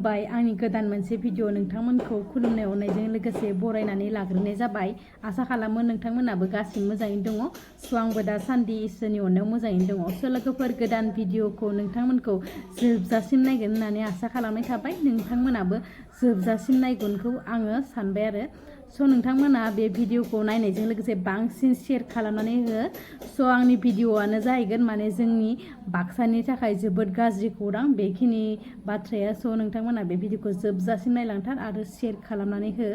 होबाय आंनि गोदान मोनसे भिडिअ नोंथांमोनखौ खुलुमनाय अननायजों लोगोसे बरायनानै लाग्रोनाय जाबाय। आसा खालामो नोंथांमोनाबो गासिबो मोजाङैनो दङ। स' आंबो दासान्दि इसोरनि अननायाव मोजाङैनो दङ। स' लोगोफोर गोदान भिडिअखौ नोंथांमोनखौ जोबजासिम नायगोन होननानै आसा खालामनाय थाबाय। नोंथांमोनाबो जोबजासिम नायगोनखौ आङो सानबाय आरो। स' नोंथांमोना बे भिडिअखौ नायनायजों लोगोसे बांसिन शेयार खालामनानै हो। स' आंनि भिडिअआनो जाहैगोन माने जोंनि बाक्सानि थाखाय जोबोद गाज्रि खौरां बेखिनि बाथ्राया। स' नोंथांमोना बे भिडिअखौ जोबजासिम नायलांथार आरो शेयार खालामनानै हो।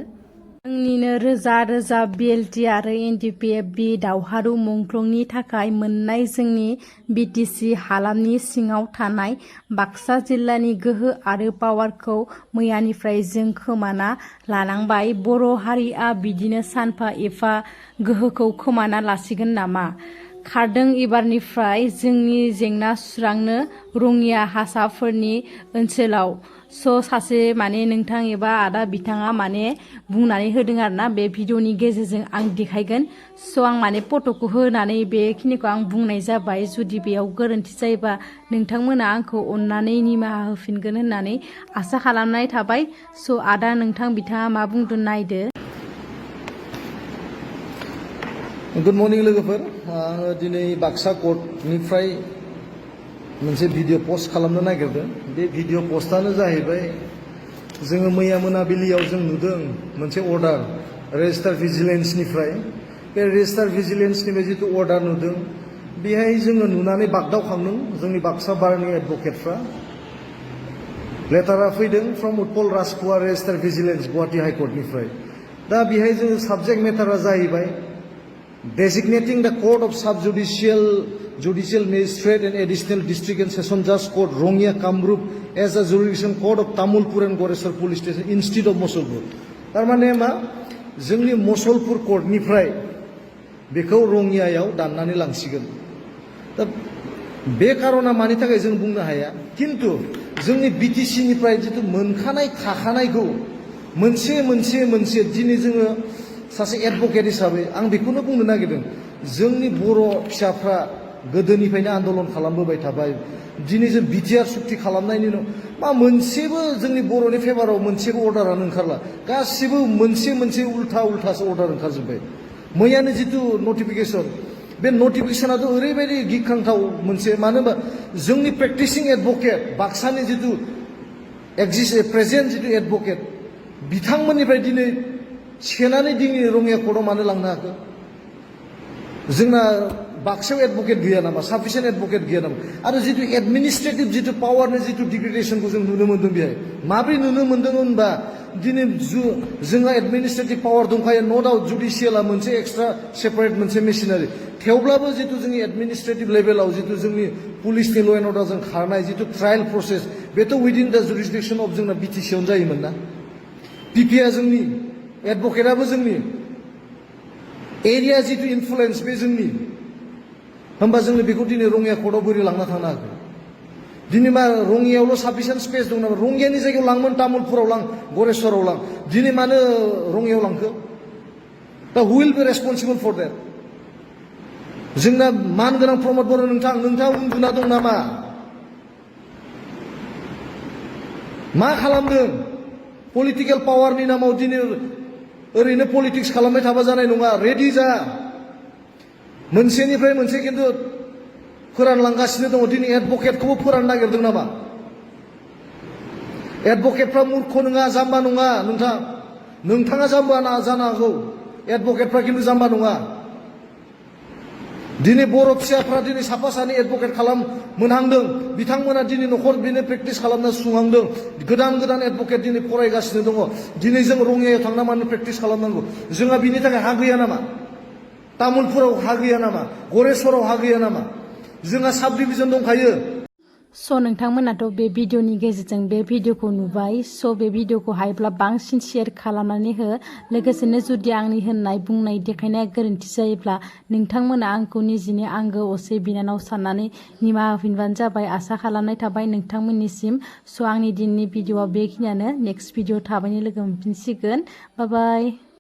जोंनिनो रोजा रोजा बिएलटि आरो एनडिपिएफबि दावहारु मुंख्लंनि थाखाय मोननाय जोंनि बिटिसि हालामनि सिङाव थानाय बाक्सा जिल्लानि गोहो आरो पावारखौ मैयानिफ्राय जों खोमाना लानांबाय। बर' हारिया बिदिनो सानफा एफा गोहोखौ खोमाना लासिगोन नामा? खारदों एबारनिफ्राय जोंनि जेंना सुस्रांनो रङिया हासाफोरनि ओनसोलाव। स' सासे माने नोंथां एबा आदा बिथाङा माने बुंनानै होदों आरोना, बे भिडिअनि गेजेरजों आं देखायगोन। स' आं माने फट'खौ होनानै बेखिनिखौ आं बुंनाय जाबाय। जुदि बेयाव गोरोन्थि जायोबा नोंथांमोना आंखौ अननानै निमाहा होफिनगोन होननानै आसा खालामनाय थाबाय। स' आदा नोंथां बिथाङा मा बुंदों नायदो। गुड मर्निं लोगोफोर, आङो दिनै बाक्सा कर्टनिफ्राय मोनसे भिडिअ पस्ट खालामनो नागिरदों। बे भिडिअ पस्टआनो जाहैबाय, जोङो मैया मोनाबिलियाव जों नुदों मोनसे अर्डार रेजिस्टार भिजिलेन्सनिफ्राय। बे रेजिस्टार भिजिलेन्सनिफ्राय जितु अर्डार नुदों, बेहाय जोङो नुनानै बागदावखांदों जोंनि बाक्सा बारनि एडभकेटफ्रा। लेटारा फैदों from Utpal Rajkhowa registrar vigilance Guwahati हाइकर्टनिफ्राय। दा बेहाय जोङो साबजेक्ट मेटारा जाहैबाय designating the court of sub-judicial, judicial magistrate and additional district and session judge court Rongya Kamrup as a jurisdiction court of Tamulpur and Goresar police station instead of Mosolpur. Tarmane ma जोंनि मसलपुर कर्टनिफ्राय बेखौ रङियायाव दाननानै लांसिगोन। दा बे कारना मानि थाखाय जों बुंनो हाया, किन्तु जोंनि बिटिसिनिफ्राय जितु मोनखानाय थाखानायखौ मोनसे दिनै जोङो सासे एडभकेट हिसाबै आं बेखौनो बुंनो नागिरदों। जोंनि बर' फिसाफ्रा गोदोनिफ्रायनो आन्दलन खालामबोबाय थाबाय। दिनै जों बिटिआर सुक्ति खालामनायनि उनाव मा मोनसेबो जोंनि बर'नि फेभाराव मोनसेबो अर्डारानो ओंखारला। गासिबो मोनसे उल्थासो अर्डार ओंखारजोब्बाय। मैयानो जितु नटिफिकेसन, बे नटिफिकेसनाथ' ओरैबायदि गिख्रांथाव मोनसे, मानो होनबा जोंनि प्रेक्टिसिं एडभकेट बाक्सानि जितु प्रेजेन्ट जितु एडभकेट बिथांमोननिफ्राय दिनै सेनानै दिनै रङिया कर्टआव मानो लांनो हाखो? जोंना बाक्सायाव एडभकेट गैया नामा? साफिसियेन्ट एडभकेट गैया नामा? आरो जितु एडमिनिस्ट्रेटिभ जितु पावारनि जितु डिग्रेडेसनखौ जों नुनो मोन्दों बेहाय। माब्रै नुनो मोन्दों होनबा, दिनै जोंहा एडमिनिस्ट्रेटिभ पावार दंखायो, न' डाउट जुडिसियेला मोनसे एक्सट्रा सेपारेट मोनसे मेसिनारि। थेवब्लाबो जितु जोंनि एडमिनिस्ट्रेटिभ लेभेलाव जितु जोंनि पुलिसनि ल' एन्ड अर्डारजों खारनाय जितु ट्रायेल प्रसेस, बेथ' उइदिन दा जुरिसडिक्सन अफ जोंना बिटिसियावनो जायोमोन ना। पिपिआ जोंनि, एडभकेटआबो जोंनि, एरिया जितु इनफ्लुयेन्स बे जोंनि। होमबा जोङो बेखौ दिनै रङिया कर्टआव बोरै लांना थांनो हागोन? दिनै मा रङियायावल' साफिसियेन्ट स्पेस दं नामा? रङियानि जायगायाव लांमोन, तामुलपुराव लां, गरेस्वराव लां। दिनै मानो रङियायाव लांखो? दा who will be responsible for that? जोंना मानगोनां प्रमद बर' नोंथाङा उन्दुना दं नामा? मा खालामदों? पलिटिकेल पावारनि नामाव दिनै ओरैनो पलिटिक्स खालामबाय थाबा जानाय नङा। रेडि जा। मोनसेनिफ्राय मोनसे खिन्थु फोरानलांगासिनो दङ। दिनै एडभकेटखौबो फोराननो नागिरदों नामा? एडभकेटफ्रा मूर्ख नङा, जाम्बा नङा। नोंथाङा जाम्बा जानो हागौ, एडभकेटफ्रा खिन्थु जाम्बा नङा। दिनै बर' फिसाफ्रा दिनै साफा सानै एडभकेट खालाम मोनहांदों। बिथांमोना दिनै न'खर बेनो प्रेक्टिस खालामना सुंहांदों। गोदान एडभकेट दिनै फरायगासिनो दङ। दिनै जों रङियायाव थांना मानो प्रेक्टिस खालामनांगौ? जोंहा बिनि थाखाय हा गैया नामा? तामुलपुराव हा गैया नामा? गरेस्वराव हा गैया नामा? जोंहा साब डिभिजन दंखायो। स' नोंथांमोनाथ' बे भिडिअनि गेजेरजों बे भिडिअखौ नुबाय। स' बे भिडिअखौ हायोब्ला बांसिन शेयार खालामनानै हो। लोगोसेनो जुदि आंनि होननाय बुंनाय देखायनाया गोरोन्थि जायोब्ला नोंथांमोना आंखौ निजिनि आंगो असे बिनानाव साननानै निमाहा होफिनबानो जाबाय। आसा खालामनाय थाबाय नोंथांमोननिसिम। स' आंनि दिनैनि भिडिअआ बेखिनियानो। नेक्स्ट भिडिअ थाबैनो लोगो मोनफिनसिगोन। बाय बाय।